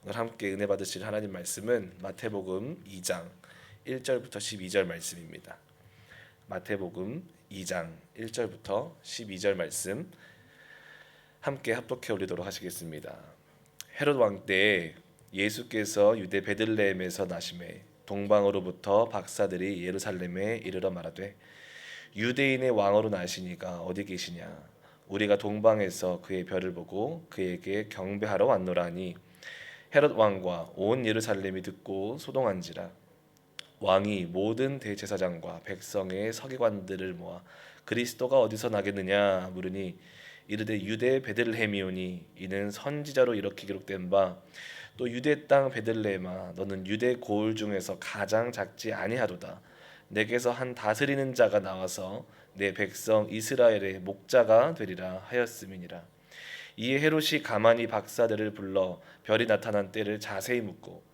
오늘 함께 은혜 받으실 하나님 말씀은 마태복음 2장 1절부터 12절 말씀입니다. 마태복음 2장 1절부터 12절 말씀 함께 합독해 올리도록 하시겠습니다. 헤롯 왕 때에 예수께서 유대 베들레헴에서 나심에 동방으로부터 박사들이 예루살렘에 이르러 말하되 유대인의 왕으로 나시니가 어디 계시냐? 우리가 동방에서 그의 별을 보고 그에게 경배하러 왔노라 하니 헤롯 왕과 온 예루살렘이 듣고 소동한지라. 왕이 모든 대제사장과 백성의 서기관들을 모아 그리스도가 어디서 나겠느냐 물으니 이르되 유대 베들레헴이오니 이는 선지자로 이렇게 기록된 바 또 유대 땅 베들레헴아 너는 유대 고을 중에서 가장 작지 아니하도다. 내게서 한 다스리는 자가 나와서 내 백성 이스라엘의 목자가 되리라 하였음이니라. 이에 헤롯이 가만히 박사들을 불러 별이 나타난 때를 자세히 묻고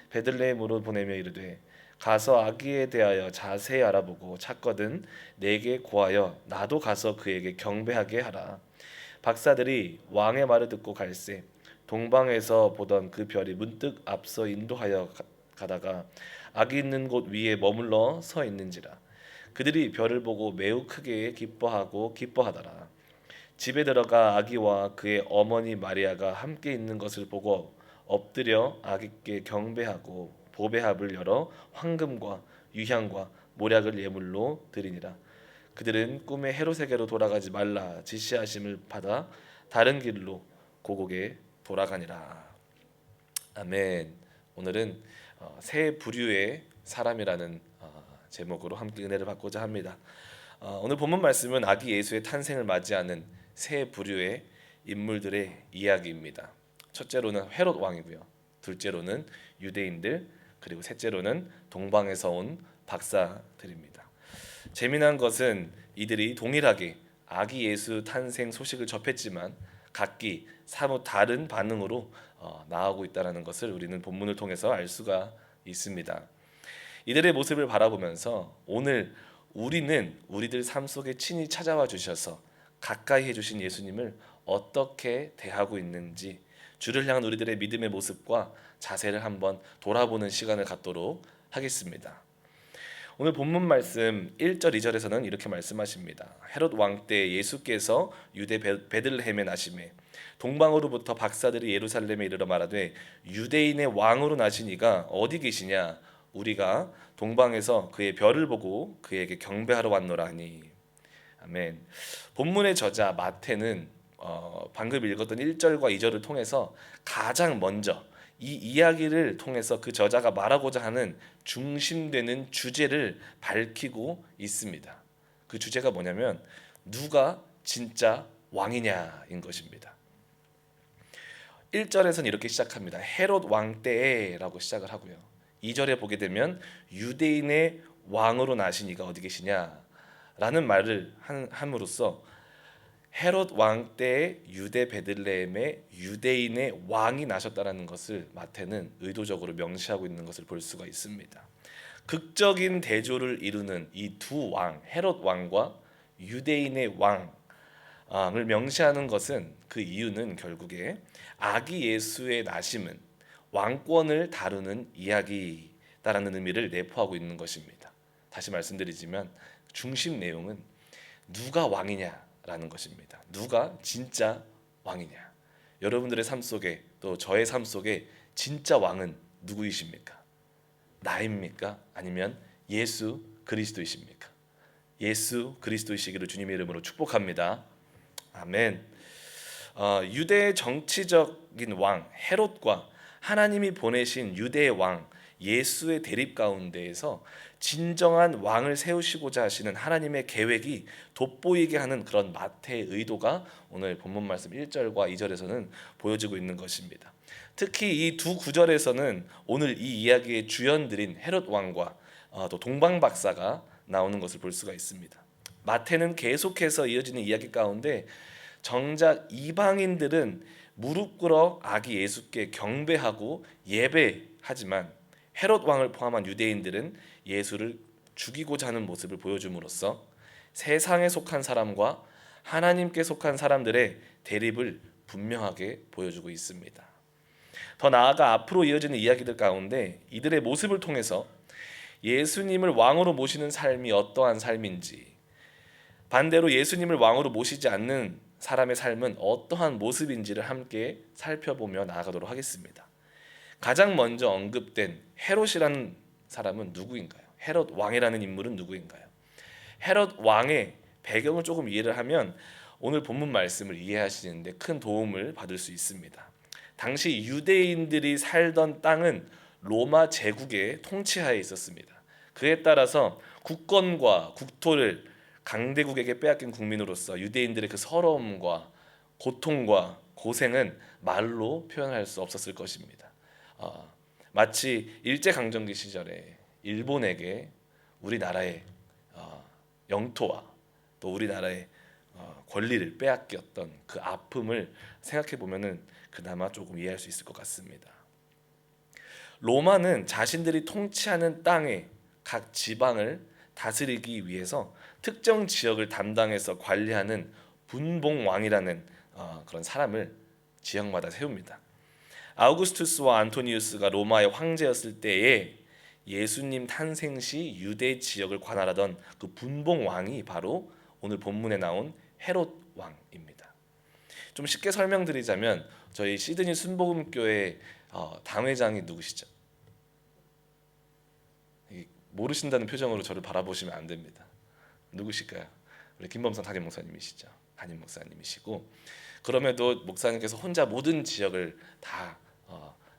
베들레헴으로 보내며 이르되 가서 아기에 대하여 자세히 알아보고 찾거든 내게 고하여 나도 가서 그에게 경배하게 하라. 박사들이 왕의 말을 듣고 갈새 동방에서 보던 그 별이 문득 앞서 인도하여 가다가 아기 있는 곳 위에 머물러 서 있는지라. 그들이 별을 보고 매우 크게 기뻐하더라. 집에 들어가 아기와 그의 어머니 마리아가 함께 있는 것을 보고 엎드려 아기께 경배하고 보배합을 열어 황금과 유향과 모략을 예물로 드리니라. 그들은 꿈에 헤롯에게로 돌아가지 말라 지시하심을 받아 다른 길로 고국에 돌아가니라. 아멘. 오늘은 새 부류의 사람이라는 제목으로 함께 은혜를 받고자 합니다. 오늘 본문 말씀은 아기 예수의 탄생을 맞이하는 새 부류의 인물들의 이야기입니다. 첫째로는 헤롯 왕이고요. 둘째로는 유대인들, 그리고 셋째로는 동방에서 온 박사들입니다. 재미난 것은 이들이 동일하게 아기 예수 탄생 소식을 접했지만 각기 사뭇 다른 반응으로 나아오고 있다는 것을 우리는 본문을 통해서 알 수가 있습니다. 이들의 모습을 바라보면서 오늘 우리는 우리들 삶 속에 친히 찾아와 주셔서 가까이 해주신 예수님을 어떻게 대하고 있는지 주를 향한 우리들의 믿음의 모습과 자세를 한번 돌아보는 시간을 갖도록 하겠습니다. 오늘 본문 말씀 1절 2절에서는 이렇게 말씀하십니다. 헤롯 왕 때 예수께서 유대 베들레헴에 나심에 동방으로부터 박사들이 예루살렘에 이르러 말하되 유대인의 왕으로 나시니가 어디 계시냐? 우리가 동방에서 그의 별을 보고 그에게 경배하러 왔노라 하니. 아멘. 본문의 저자 마태는 방금 읽었던 1절과 2절을 통해서 가장 먼저 이 이야기를 통해서 그 저자가 말하고자 하는 중심되는 주제를 밝히고 있습니다. 그 주제가 뭐냐면 누가 진짜 왕이냐인 것입니다. 1절에서는 이렇게 시작합니다. 헤롯 왕 때에라고 시작을 하고요. 2절에 보게 되면 유대인의 왕으로 나시니가 어디 계시냐라는 말을 함으로써 헤롯 왕 때에 유대 베들레헴에 유대인의 왕이 나셨다는 것을 마태는 의도적으로 명시하고 있는 것을 볼 수가 있습니다. 극적인 대조를 이루는 이 두 왕, 헤롯 왕과 유대인의 왕을 명시하는 것은 그 이유는 결국에 아기 예수의 나심은 왕권을 다루는 이야기다라는 의미를 내포하고 있는 것입니다. 다시 말씀드리지만 중심 내용은 누가 왕이냐라는 것입니다. 누가 진짜 왕이냐. 여러분들의 삶 속에 또 저의 삶 속에 진짜 왕은 누구이십니까? 나입니까? 아니면 예수 그리스도이십니까? 예수 그리스도이시기를 주님의 이름으로 축복합니다. 아멘. 유대의 정치적인 왕 헤롯과 하나님이 보내신 유대의 왕 예수의 대립 가운데에서 진정한 왕을 세우시고자 하시는 하나님의 계획이 돋보이게 하는 그런 마태의 의도가 오늘 본문 말씀 1절과 2절에서는 보여지고 있는 것입니다. 특히 이 두 구절에서는 오늘 이 이야기의 주연들인 헤롯 왕과 또 동방 박사가 나오는 것을 볼 수가 있습니다. 마태는 계속해서 이어지는 이야기 가운데 정작 이방인들은 무릎 꿇어 아기 예수께 경배하고 예배하지만 헤롯 왕을 포함한 유대인들은 예수를 죽이고자 하는 모습을 보여줌으로써 세상에 속한 사람과 하나님께 속한 사람들의 대립을 분명하게 보여주고 있습니다. 더 나아가 앞으로 이어지는 이야기들 가운데 이들의 모습을 통해서 예수님을 왕으로 모시는 삶이 어떠한 삶인지, 반대로 예수님을 왕으로 모시지 않는 사람의 삶은 어떠한 모습인지를 함께 살펴보며 나아가도록 하겠습니다. 가장 먼저 언급된 헤롯이라는 사람은 누구인가요? 헤롯 왕이라는 인물은 누구인가요? 헤롯 왕의 배경을 조금 이해를 하면 오늘 본문 말씀을 이해하시는데 큰 도움을 받을 수 있습니다. 당시 유대인들이 살던 땅은 로마 제국의 통치하에 있었습니다. 그에 따라서 국권과 국토를 강대국에게 빼앗긴 국민으로서 유대인들의 그 서러움과 고통과 고생은 말로 표현할 수 없었을 것입니다. 마치 일제강점기 시절에 일본에게 우리나라의 영토와 또 우리나라의 권리를 빼앗겼던 그 아픔을 생각해 보면은 그나마 조금 이해할 수 있을 것 같습니다. 로마는 자신들이 통치하는 땅의 각 지방을 다스리기 위해서 특정 지역을 담당해서 관리하는 분봉왕이라는 그런 사람을 지역마다 세웁니다. 아우구스투스와 안토니우스가 로마의 황제였을 때에 예수님 탄생 시 유대 지역을 관할하던 그 분봉왕이 바로 오늘 본문에 나온 헤롯 왕입니다. 좀 쉽게 설명드리자면 저희 시드니 순복음교회 당회장이 누구시죠? 모르신다는 표정으로 저를 바라보시면 안 됩니다. 누구실까요? 우리 김범선 담임 목사님이시죠. 담임 목사님이시고, 그럼에도 목사님께서 혼자 모든 지역을 다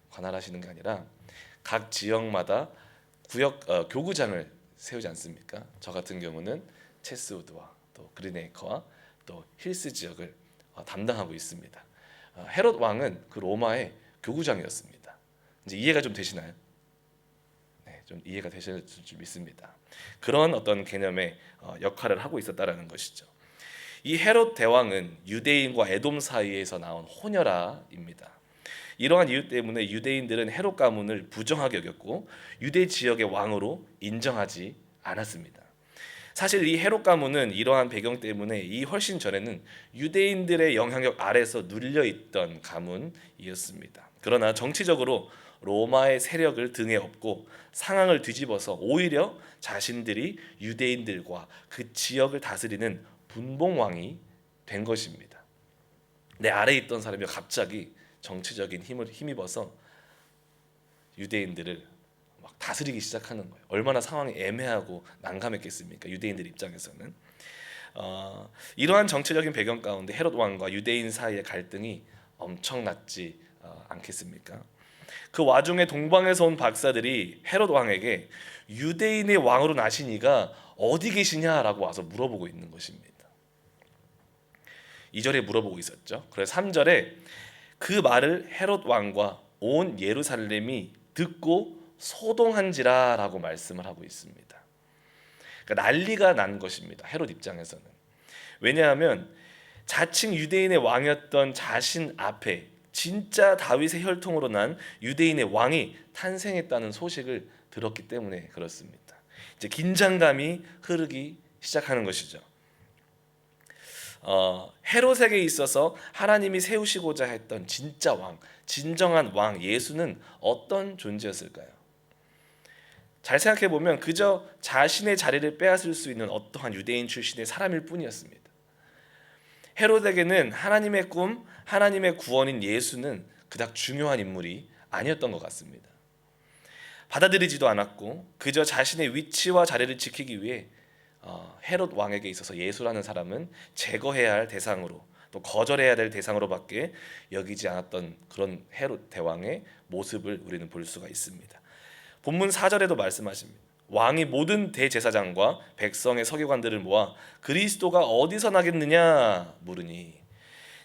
관할하시는 게 아니라 각 지역마다 교구장을 세우지 않습니까? 저 같은 경우는 체스우드와 또 그린에이커와 또 힐스 지역을 담당하고 있습니다. 헤롯 왕은 그 로마의 교구장이었습니다. 이제 이해가 좀 되시나요? 네, 좀 이해가 되실 줄 믿습니다. 그런 어떤 개념의 역할을 하고 있었다라는 것이죠. 이 헤롯 대왕은 유대인과 에돔 사이에서 나온 호녀라입니다. 이러한 이유 때문에 유대인들은 헤롯 가문을 부정하게 여겼고 유대 지역의 왕으로 인정하지 않았습니다. 사실 이 헤롯 가문은 이러한 배경 때문에 이 훨씬 전에는 유대인들의 영향력 아래서 눌려 있던 가문이었습니다. 그러나 정치적으로 로마의 세력을 등에 업고 상황을 뒤집어서 오히려 자신들이 유대인들과 그 지역을 다스리는 분봉왕이 된 것입니다. 내 아래에 있던 사람이 갑자기 정치적인 힘을 힘입어서 유대인들을 막 다스리기 시작하는 거예요. 얼마나 상황이 애매하고 난감했겠습니까? 유대인들 입장에서는. 이러한 정치적인 배경 가운데 헤롯 왕과 유대인 사이의 갈등이 엄청났지 않겠습니까? 그 와중에 동방에서 온 박사들이 헤롯 왕에게 유대인의 왕으로 나신 이가 어디 계시냐라고 와서 물어보고 있는 것입니다. 2절에 물어보고 있었죠. 그래서 3절에 그 말을 헤롯 왕과 온 예루살렘이 듣고 소동한지라라고 말씀을 하고 있습니다. 그러니까 난리가 난 것입니다. 헤롯 입장에서는. 왜냐하면 자칭 유대인의 왕이었던 자신 앞에 진짜 다윗의 혈통으로 난 유대인의 왕이 탄생했다는 소식을 들었기 때문에 그렇습니다. 이제 긴장감이 흐르기 시작하는 것이죠. 헤롯에게 있어서 하나님이 세우시고자 했던 진짜 왕, 진정한 왕 예수는 어떤 존재였을까요? 잘 생각해 보면 그저 자신의 자리를 빼앗을 수 있는 어떠한 유대인 출신의 사람일 뿐이었습니다. 헤롯에게는 하나님의 꿈, 하나님의 구원인 예수는 그닥 중요한 인물이 아니었던 것 같습니다. 받아들이지도 않았고 그저 자신의 위치와 자리를 지키기 위해 헤롯 왕에게 있어서 예수라는 사람은 제거해야 할 대상으로 또 거절해야 될 대상으로밖에 여기지 않았던 그런 헤롯 대왕의 모습을 우리는 볼 수가 있습니다. 본문 4절에도 말씀하십니다. 왕이 모든 대제사장과 백성의 서기관들을 모아 그리스도가 어디서 나겠느냐 물으니,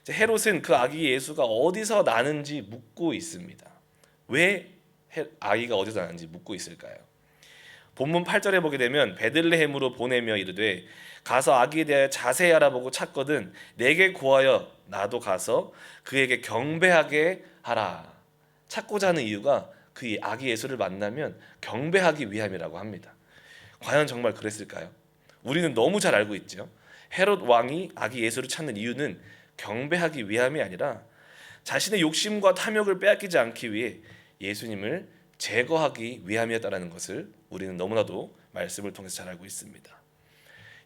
헤롯은 그 아기 예수가 어디서 나는지 묻고 있습니다. 왜 아기가 어디서 나는지 묻고 있을까요? 본문 8절에 보게 되면 베들레헴으로 보내며 이르되 가서 아기에 대하여 자세히 알아보고 찾거든 내게 구하여 나도 가서 그에게 경배하게 하라. 찾고자 하는 이유가 그 아기 예수를 만나면 경배하기 위함이라고 합니다. 과연 정말 그랬을까요? 우리는 너무 잘 알고 있죠. 헤롯 왕이 아기 예수를 찾는 이유는 경배하기 위함이 아니라 자신의 욕심과 탐욕을 빼앗기지 않기 위해 예수님을 제거하기 위함이었다는 것을 우리는 너무나도 말씀을 통해서 잘 알고 있습니다.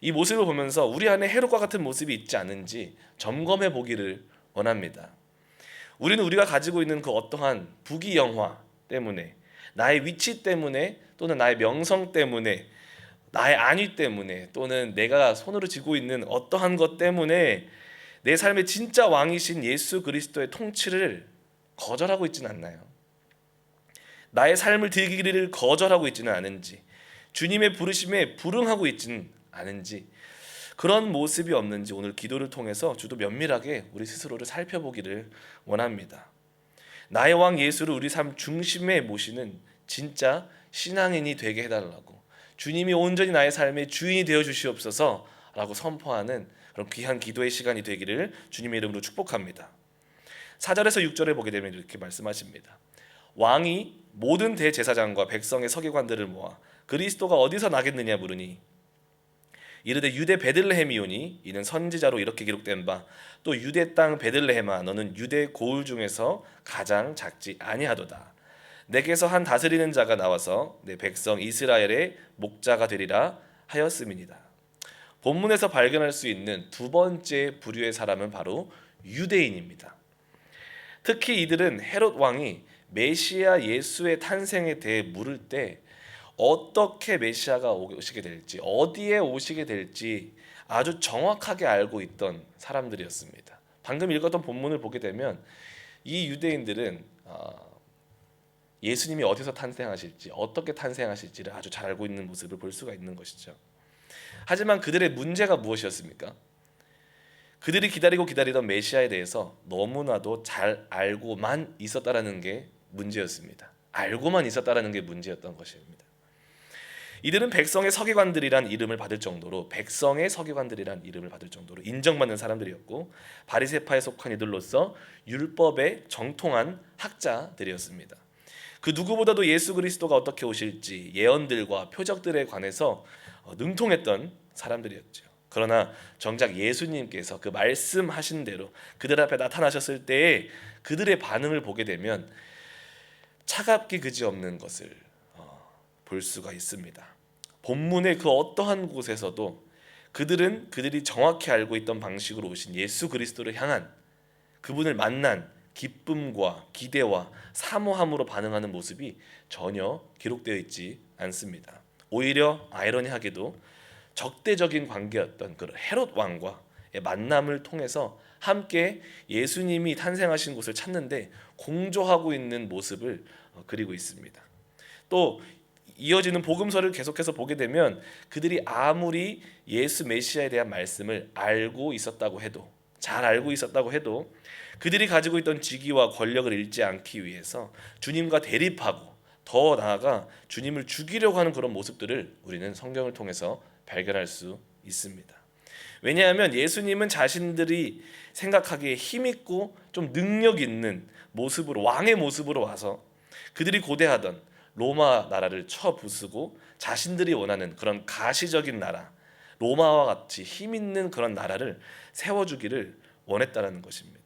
이 모습을 보면서 우리 안에 헤롯과 같은 모습이 있지 않은지 점검해 보기를 원합니다. 우리는 우리가 가지고 있는 그 어떠한 부귀영화 때문에, 나의 위치 때문에, 또는 나의 명성 때문에, 나의 안위 때문에, 또는 내가 손으로 쥐고 있는 어떠한 것 때문에 내 삶의 진짜 왕이신 예수 그리스도의 통치를 거절하고 있지는 않나요? 나의 삶을 드리기를 거절하고 있지는 않은지, 주님의 부르심에 불응하고 있지는 않은지, 그런 모습이 없는지 오늘 기도를 통해서 주도 면밀하게 우리 스스로를 살펴보기를 원합니다. 나의 왕 예수를 우리 삶 중심에 모시는 진짜 신앙인이 되게 해달라고, 주님이 온전히 나의 삶의 주인이 되어 주시옵소서 라고 선포하는 그런 귀한 기도의 시간이 되기를 주님의 이름으로 축복합니다. 4절에서 6절에 보게 되면 이렇게 말씀하십니다. 왕이 모든 대제사장과 백성의 서기관들을 모아 그리스도가 어디서 나겠느냐 물으니 이르되 유대 베들레헴이오니 이는 선지자로 이렇게 기록된 바 또 유대 땅 베들레헴아 너는 유대 고을 중에서 가장 작지 아니하도다. 내게서 한 다스리는 자가 나와서 내 백성 이스라엘의 목자가 되리라 하였음이니이다. 본문에서 발견할 수 있는 두 번째 부류의 사람은 바로 유대인입니다. 특히 이들은 헤롯 왕이 메시아 예수의 탄생에 대해 물을 때 어떻게 메시아가 오시게 될지, 어디에 오시게 될지 아주 정확하게 알고 있던 사람들이었습니다. 방금 읽었던 본문을 보게 되면 이 유대인들은 예수님이 어디서 탄생하실지, 어떻게 탄생하실지를 아주 잘 알고 있는 모습을 볼 수가 있는 것이죠. 하지만 그들의 문제가 무엇이었습니까? 그들이 기다리던 메시아에 대해서 너무나도 잘 알고만 있었다라는 게 문제였습니다. 알고만 있었다라는 게 문제였던 것입니다. 이들은 백성의 서기관들이란 이름을 받을 정도로 인정받는 사람들이었고 바리새파에 속한 이들로서 율법에 정통한 학자들이었습니다. 그 누구보다도 예수 그리스도가 어떻게 오실지 예언들과 표적들에 관해서 능통했던 사람들이었죠. 그러나 정작 예수님께서 그 말씀하신 대로 그들 앞에 나타나셨을 때에 그들의 반응을 보게 되면 차갑기 그지없는 것을 볼 수가 있습니다. 본문의 그 어떠한 곳에서도 그들이 정확히 알고 있던 방식으로 오신 예수 그리스도를 향한, 그분을 만난 기쁨과 기대와 사모함으로 반응하는 모습이 전혀 기록되어 있지 않습니다. 오히려 아이러니하게도 적대적인 관계였던 그 헤롯 왕과의 만남을 통해서 함께 예수님이 탄생하신 곳을 찾는데 공조하고 있는 모습을 그리고 있습니다. 또 이어지는 복음서를 계속해서 보게 되면 그들이 아무리 예수 메시아에 대한 말씀을 알고 있었다고 해도, 잘 알고 있었다고 해도 그들이 가지고 있던 직위와 권력을 잃지 않기 위해서 주님과 대립하고 더 나아가 주님을 죽이려고 하는 그런 모습들을 우리는 성경을 통해서 발견할 수 있습니다. 왜냐하면 예수님은 자신들이 생각하기에 힘있고 좀 능력 있는 모습으로, 왕의 모습으로 와서 그들이 고대하던 로마 나라를 쳐부수고 자신들이 원하는 그런 가시적인 나라, 로마와 같이 힘있는 그런 나라를 세워주기를 원했다는 것입니다.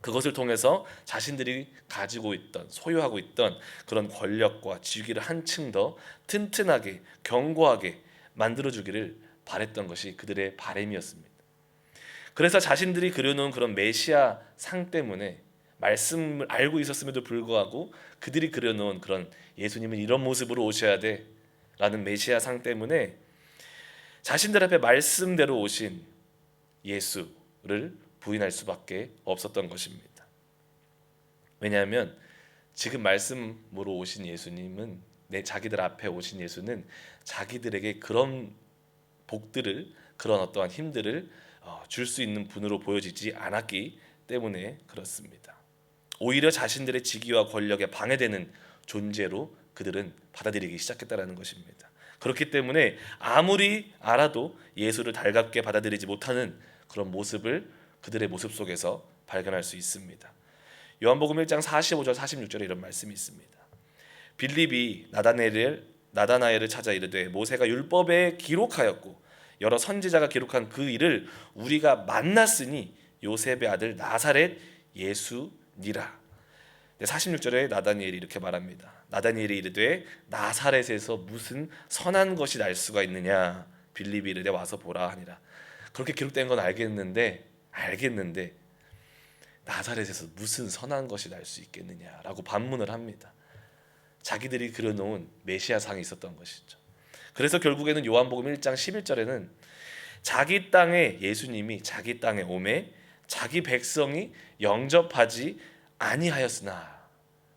그것을 통해서 자신들이 가지고 있던, 소유하고 있던 그런 권력과 직위를 한층 더 튼튼하게, 견고하게 만들어주기를 바랬던 것이 그들의 바람이었습니다. 그래서 자신들이 그려놓은 그런 메시아 상 때문에, 말씀을 알고 있었음에도 불구하고 그들이 그려놓은 그런 예수님은 이런 모습으로 오셔야 돼 라는 메시아 상 때문에 자신들 앞에 말씀대로 오신 예수를 부인할 수밖에 없었던 것입니다. 왜냐하면 지금 말씀으로 오신 예수님은, 자기들 앞에 오신 예수는 자기들에게 그런 복들을, 그런 어떠한 힘들을 줄 수 있는 분으로 보여지지 않았기 때문에 그렇습니다. 오히려 자신들의 직위와 권력에 방해되는 존재로 그들은 받아들이기 시작했다는 것입니다. 그렇기 때문에 아무리 알아도 예수를 달갑게 받아들이지 못하는 그런 모습을 그들의 모습 속에서 발견할 수 있습니다. 요한복음 1장 45절 46절에 이런 말씀이 있습니다. 빌립이 나다나엘을 찾아 이르되 모세가 율법에 기록하였고 여러 선지자가 기록한 그 일을 우리가 만났으니 요셉의 아들 나사렛 예수니라. 46절에 나다니엘이 이렇게 말합니다. 나다니엘이 이르되 나사렛에서 무슨 선한 것이 날 수가 있느냐. 빌립이 이르되 와서 보라 하니라. 그렇게 기록된 건 알겠는데 나사렛에서 무슨 선한 것이 날 수 있겠느냐라고 반문을 합니다. 자기들이 그려놓은 메시아상이 있었던 것이죠. 그래서 결국에는 요한복음 1장 11절에는 자기 땅에 예수님이 자기 땅에 오매 자기 백성이 영접하지 아니하였으나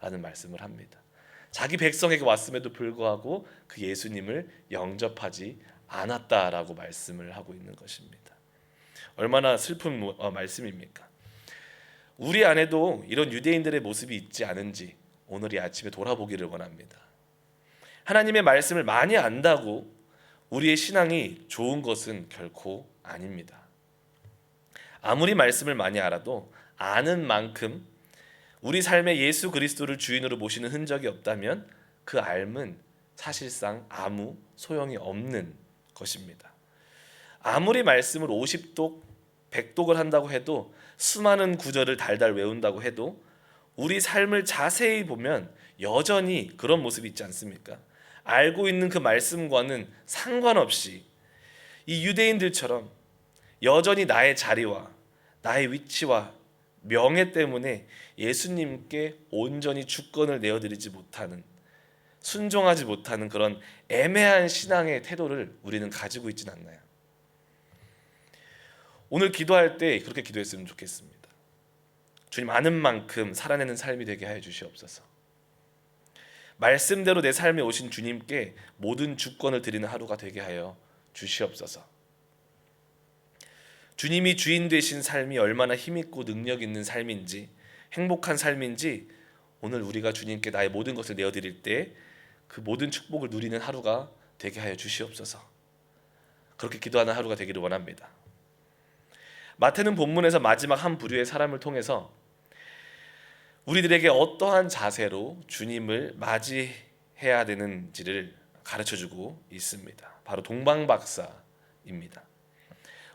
라는 말씀을 합니다. 자기 백성에게 왔음에도 불구하고 그 예수님을 영접하지 않았다라고 말씀을 하고 있는 것입니다. 얼마나 슬픈 말씀입니까? 우리 안에도 이런 유대인들의 모습이 있지 않은지 오늘 이 아침에 돌아보기를 원합니다. 하나님의 말씀을 많이 안다고 우리의 신앙이 좋은 것은 결코 아닙니다. 아무리 말씀을 많이 알아도 아는 만큼 우리 삶에 예수 그리스도를 주인으로 모시는 흔적이 없다면 그 알은 사실상 아무 소용이 없는 것입니다. 아무리 말씀을 50독, 100독을 한다고 해도 수많은 구절을 달달 외운다고 해도 우리 삶을 자세히 보면 여전히 그런 모습이 있지 않습니까? 알고 있는 그 말씀과는 상관없이 이 유대인들처럼 여전히 나의 자리와 나의 위치와 명예 때문에 예수님께 온전히 주권을 내어드리지 못하는, 순종하지 못하는 그런 애매한 신앙의 태도를 우리는 가지고 있지는 않나요? 오늘 기도할 때 그렇게 기도했으면 좋겠습니다. 주님, 아는 만큼 살아내는 삶이 되게 하여 주시옵소서. 말씀대로 내 삶에 오신 주님께 모든 주권을 드리는 하루가 되게 하여 주시옵소서. 주님이 주인 되신 삶이 얼마나 힘있고 능력 있는 삶인지, 행복한 삶인지 오늘 우리가 주님께 나의 모든 것을 내어드릴 때 그 모든 축복을 누리는 하루가 되게 하여 주시옵소서. 그렇게 기도하는 하루가 되기를 원합니다. 마태는 본문에서 마지막 한 부류의 사람을 통해서 우리들에게 어떠한 자세로 주님을 맞이해야 되는지를 가르쳐주고 있습니다. 바로 동방박사입니다.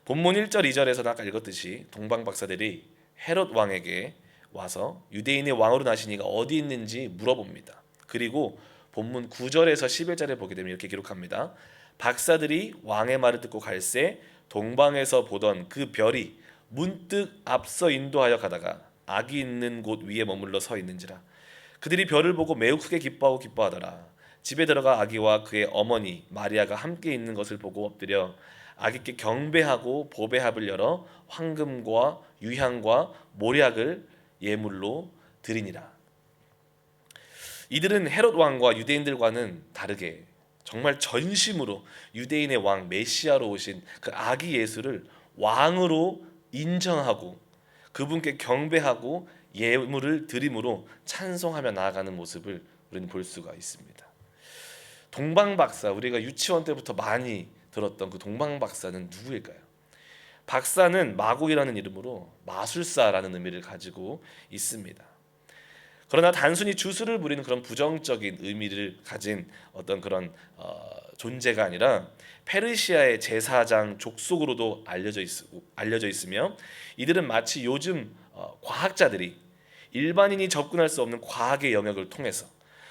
본문 1절 2절에서 아까 읽었듯이 동방박사들이 헤롯 왕에게 와서 유대인의 왕으로 나신 이가 어디 있는지 물어봅니다. 그리고 본문 9절에서 11절에 보게 되면 이렇게 기록합니다. 박사들이 왕의 말을 듣고 갈새 동방에서 보던 그 별이 문득 앞서 인도하여 가다가 아기 있는 곳 위에 머물러 서 있는지라. 그들이 별을 보고 매우 크게 기뻐하더라. 집에 들어가 아기와 그의 어머니 마리아가 함께 있는 것을 보고 엎드려 아기께 경배하고 보배합을 열어 황금과 유향과 모략을 예물로 드리니라. 이들은 헤롯 왕과 유대인들과는 다르게 정말 전심으로 유대인의 왕 메시아로 오신 그 아기 예수를 왕으로 인정하고 그분께 경배하고 예물을 드림으로 찬송하며 나아가는 모습을 우리는 볼 수가 있습니다. 동방박사, 우리가 유치원 때부터 많이 들었던 그 동방박사는 누구일까요? 박사는 마고이라는 이름으로 마술사라는 의미를 가지고 있습니다. 그러나 단순히 주술을 부리는 그런 부정적인 의미를 가진 어떤 그런 존재가 아니라 페르시아의 제사장 족속으로도 알려져 있으며 이들은 마치 요즘 과학자들이 일반인이 접근할 수 없는 과학의 영역을 통해서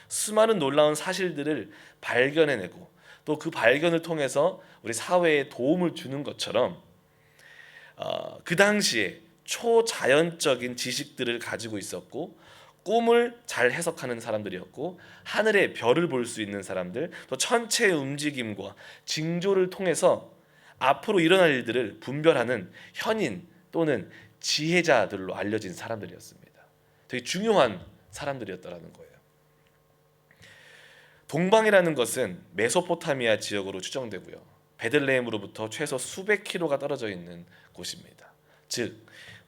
수많은 놀라운 사실들을 발견해내고 또 그 발견을 통해서 우리 사회에 도움을 주는 것처럼 그 당시에 초자연적인 지식들을 가지고 있었고 꿈을 잘 해석하는 사람들이었고 하늘의 별을 볼 수 있는 사람들, 또 천체의 움직임과 징조를 통해서 앞으로 일어날 일들을 분별하는 현인 또는 지혜자들로 알려진 사람들이었습니다. 되게 중요한 사람들이었다라는 거예요. 동방이라는 것은 메소포타미아 지역으로 추정되고요. 베들레헴으로부터 최소 수백 킬로가 떨어져 있는 곳입니다. 즉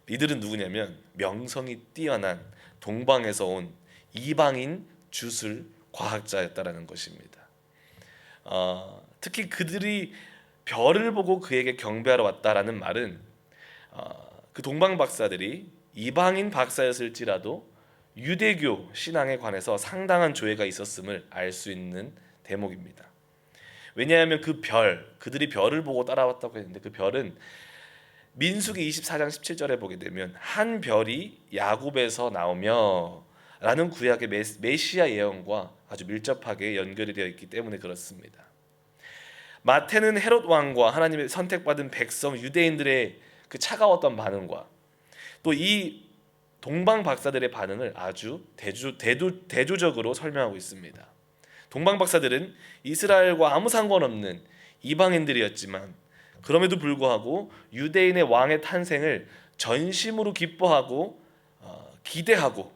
이들은 누구냐면 명성이 뛰어난 동방에서 온 이방인 주술 과학자였다라는 것입니다. 특히 그들이 별을 보고 그에게 경배하러 왔다라는 말은 그 동방 박사들이 이방인 박사였을지라도 유대교 신앙에 관해서 상당한 조예가 있었음을 알 수 있는 대목입니다. 왜냐하면 그 별, 그들이 별을 보고 따라왔다고 했는데 그 별은 민수기 24장 17절에 보게 되면 한 별이 야곱에서 나오며 라는 구약의 메시아 예언과 아주 밀접하게 연결이 되어 있기 때문에 그렇습니다. 마태는 헤롯 왕과 하나님의 선택받은 백성 유대인들의 그 차가웠던 반응과 또 이 동방 박사들의 반응을 아주 대조적으로 설명하고 있습니다. 동방 박사들은 이스라엘과 아무 상관없는 이방인들이었지만 그럼에도 불구하고 유대인의 왕의 탄생을 전심으로 기뻐하고 기대하고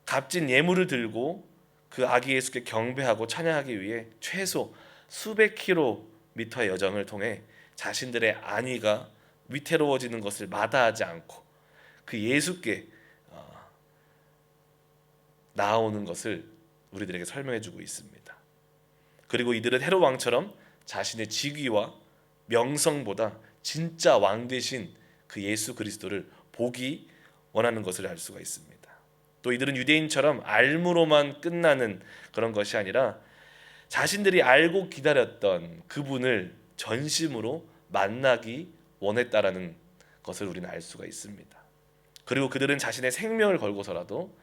값진 예물을 들고 그 아기 예수께 경배하고 찬양하기 위해 최소 수백 킬로미터의 여정을 통해 자신들의 안위가 위태로워지는 것을 마다하지 않고 그 예수께 나아오는 것을 우리들에게 설명해주고 있습니다. 그리고 이들은 헤롯 왕처럼 자신의 직위와 명성보다 진짜 왕 되신 그 예수 그리스도를 보기 원하는 것을 알 수가 있습니다. 또 이들은 유대인처럼 알무로만 끝나는 그런 것이 아니라 자신들이 알고 기다렸던 그분을 전심으로 만나기 원했다라는 것을 우리는 알 수가 있습니다. 그리고 그들은 자신의 생명을 걸고서라도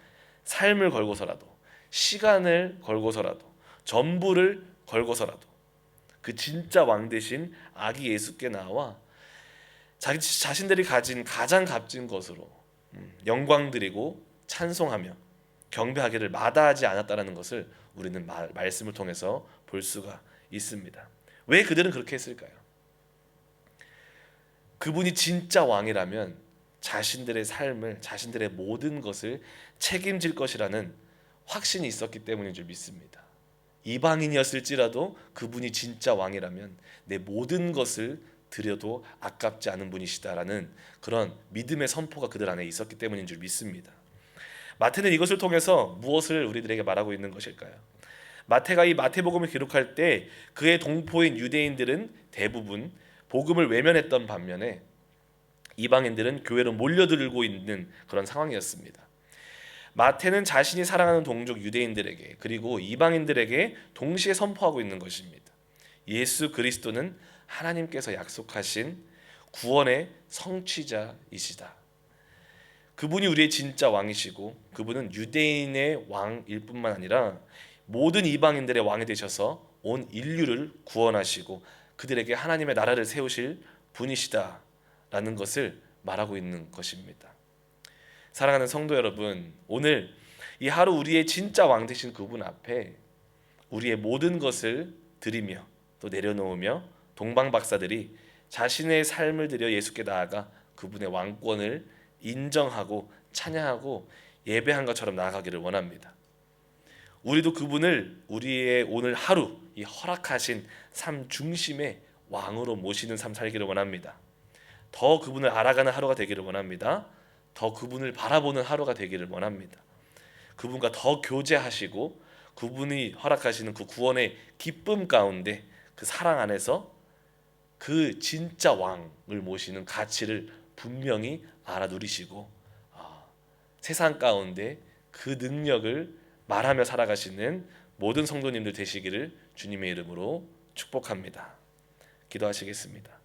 삶을 걸고서라도 시간을 걸고서라도 전부를 걸고서라도 그 진짜 왕 되신 아기 예수께 나와 자신들이 가진 가장 값진 것으로 영광 드리고 찬송하며 경배하기를 마다하지 않았다는 것을 우리는 말씀을 통해서 볼 수가 있습니다. 왜 그들은 그렇게 했을까요? 그분이 진짜 왕이라면 자신들의 삶을, 자신들의 모든 것을 책임질 것이라는 확신이 있었기 때문인 줄 믿습니다. 이방인이었을지라도 그분이 진짜 왕이라면 내 모든 것을 드려도 아깝지 않은 분이시다라는 그런 믿음의 선포가 그들 안에 있었기 때문인 줄 믿습니다. 마태는 이것을 통해서 무엇을 우리들에게 말하고 있는 것일까요? 마태가 이 마태복음을 기록할 때 그의 동포인 유대인들은 대부분 복음을 외면했던 반면에 이방인들은 교회로 몰려들고 있는 그런 상황이었습니다. 마태는 자신이 사랑하는 동족 유대인들에게 그리고 이방인들에게 동시에 선포하고 있는 것입니다. 예수 그리스도는 하나님께서 약속하신 구원의 성취자이시다. 그분이 우리의 진짜 왕이시고 그분은 유대인의 왕일 뿐만 아니라 모든 이방인들의 왕이 되셔서 온 인류를 구원하시고 그들에게 하나님의 나라를 세우실 분이시다라는 것을 말하고 있는 것입니다. 사랑하는 성도 여러분, 오늘 이 하루 우리의 진짜 왕 되신 그분 앞에 우리의 모든 것을 드리며 또 내려놓으며 동방 박사들이 자신의 삶을 들여 예수께 나아가 그분의 왕권을 인정하고 찬양하고 예배한 것처럼 나아가기를 원합니다. 우리도 그분을 우리의 오늘 하루 이 허락하신 삶 중심의 왕으로 모시는 삶 살기를 원합니다. 더 그분을 알아가는 하루가 되기를 원합니다. 더 그분을 바라보는 하루가 되기를 원합니다. 그분과 더 교제하시고 그분이 허락하시는 그 구원의 기쁨 가운데 그 사랑 안에서 그 진짜 왕을 모시는 가치를 분명히 알아 누리시고 세상 가운데 그 능력을 말하며 살아가시는 모든 성도님들 되시기를 주님의 이름으로 축복합니다. 기도하시겠습니다.